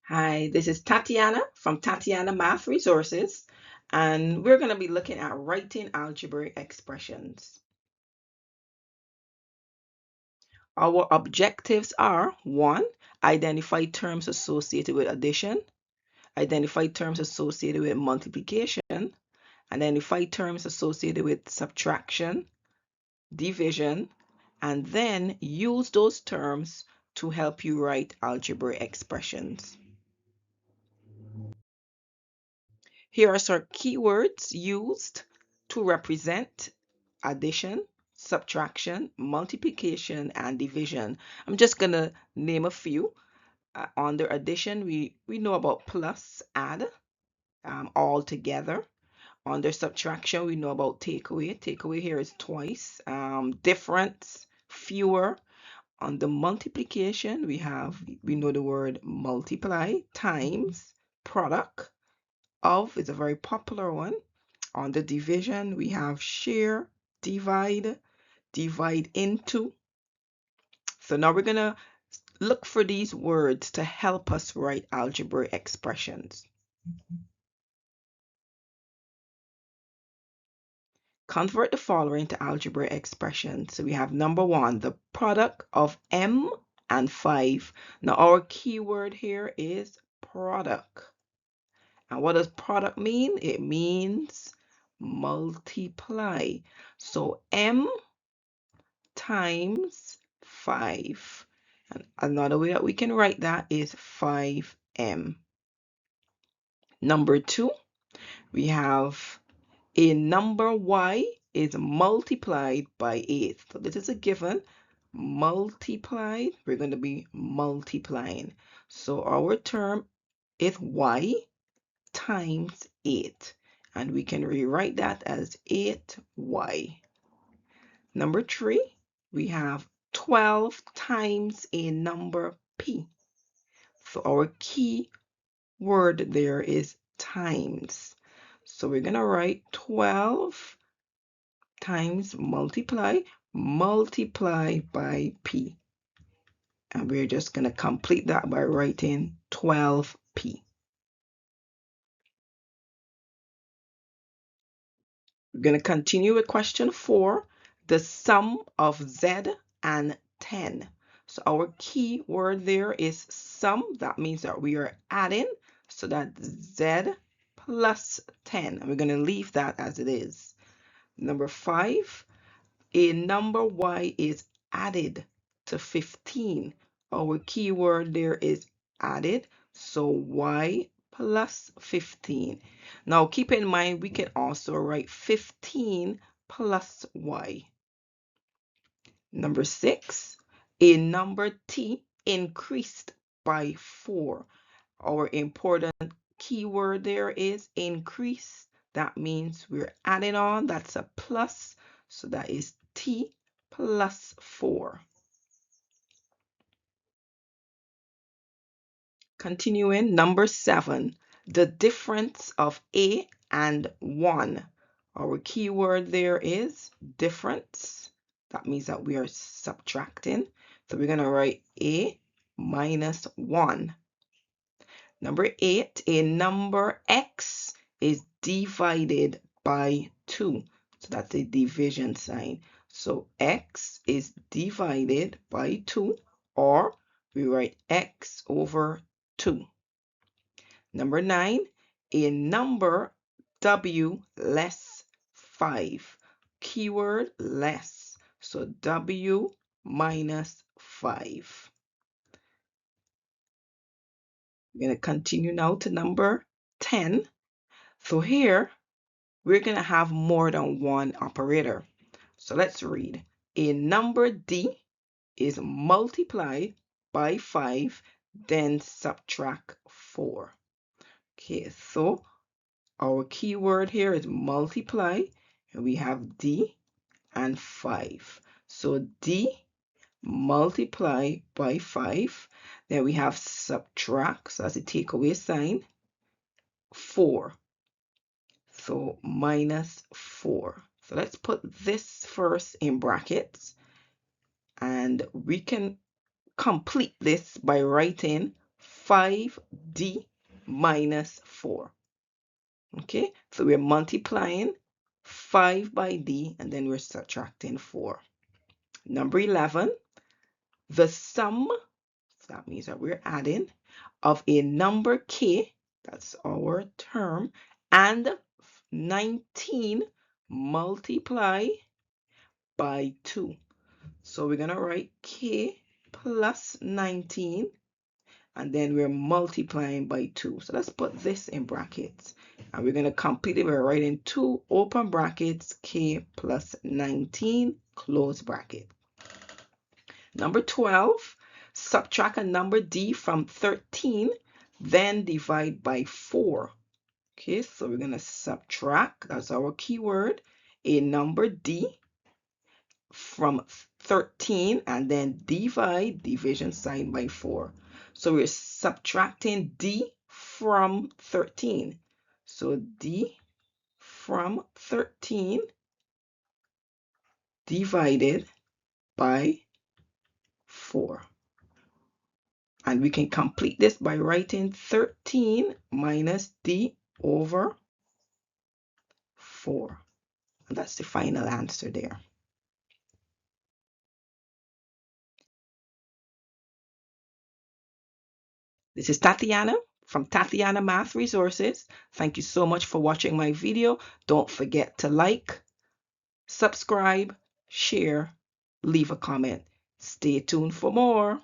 Hi, this is Tatiana from Tatiana Math Resources, and we're going to be looking at writing algebraic expressions. Our objectives are 1. Identify terms associated with addition, identify terms associated with multiplication, identify terms associated with subtraction, division, and then use those terms to help you write algebraic expressions. Here are some keywords used to represent addition, subtraction, multiplication, and division. I'm just going to name a few. Under addition, we know about plus, add, all together. Under subtraction, we know about takeaway. Takeaway here is twice. Difference, fewer. Under multiplication, we know the word multiply, times, product. Of is a very popular one. On the division, we have share, divide, divide into. So now we're going to look for these words to help us write algebraic expressions. Convert the following to algebraic expressions. So we have number 1, the product of m and 5. Now our keyword here is product. And what does product mean? It means multiply. So m times 5. And another way that we can write that is 5m. Number 2, we have a number y is multiplied by 8. So this is a given. Multiplied, we're going to be multiplying. So our term is y times 8. And we can rewrite that as 8y. Number 3, we have 12 times a number p. So our key word there is times. So we're going to write 12 times multiply by p. And we're just going to complete that by writing 12p. We're going to continue with question 4, the sum of z and 10. So our key word there is sum. That means that we are adding, so that's z plus 10. And we're going to leave that as it is. Number 5, a number y is added to 15. Our key word there is added, so y plus 15. Now keep in mind we can also write 15 plus y. Number 6, a number t increased by 4. Our important keyword there is increase. That means we're adding on, that's a plus, so that is t plus 4. Continuing, number 7, the difference of a and 1. Our keyword there is difference. That means that we are subtracting. So we're going to write a minus 1. Number 8, a number x is divided by 2. So that's a division sign. So x is divided by 2, or we write x over 2. Number 9, a number w less 5. Keyword less. So w minus 5. We're going to continue now to number 10. So here, we're going to have more than one operator. So let's read. A number d is multiplied by 5, then subtract 4. Okay, so our keyword here is multiply, and we have d and 5. So d multiply by 5, then we have subtract, so that's a takeaway sign, 4. So minus 4. So let's put this first in brackets, and we can complete this by writing 5d minus 4. Okay, so we're multiplying 5 by d and then we're subtracting 4. Number 11, the sum, so that means that we're adding, of a number k, that's our term, and 19 multiply by 2. So we're going to write k plus 19 and then we're multiplying by 2. So let's put this in brackets and we're going to complete it by writing 2 open brackets k plus 19 close bracket. Number 12, subtract a number d from 13, then divide by 4. Okay, so we're going to subtract, that's our keyword, a number d from 13 and then divide, division sign, by 4. So we're subtracting d from 13. So d from 13 divided by 4. And we can complete this by writing 13 minus d over 4. And that's the final answer there. This is Tatiana from Tatiana Math Resources. Thank you so much for watching my video. Don't forget to like, subscribe, share, leave a comment. Stay tuned for more.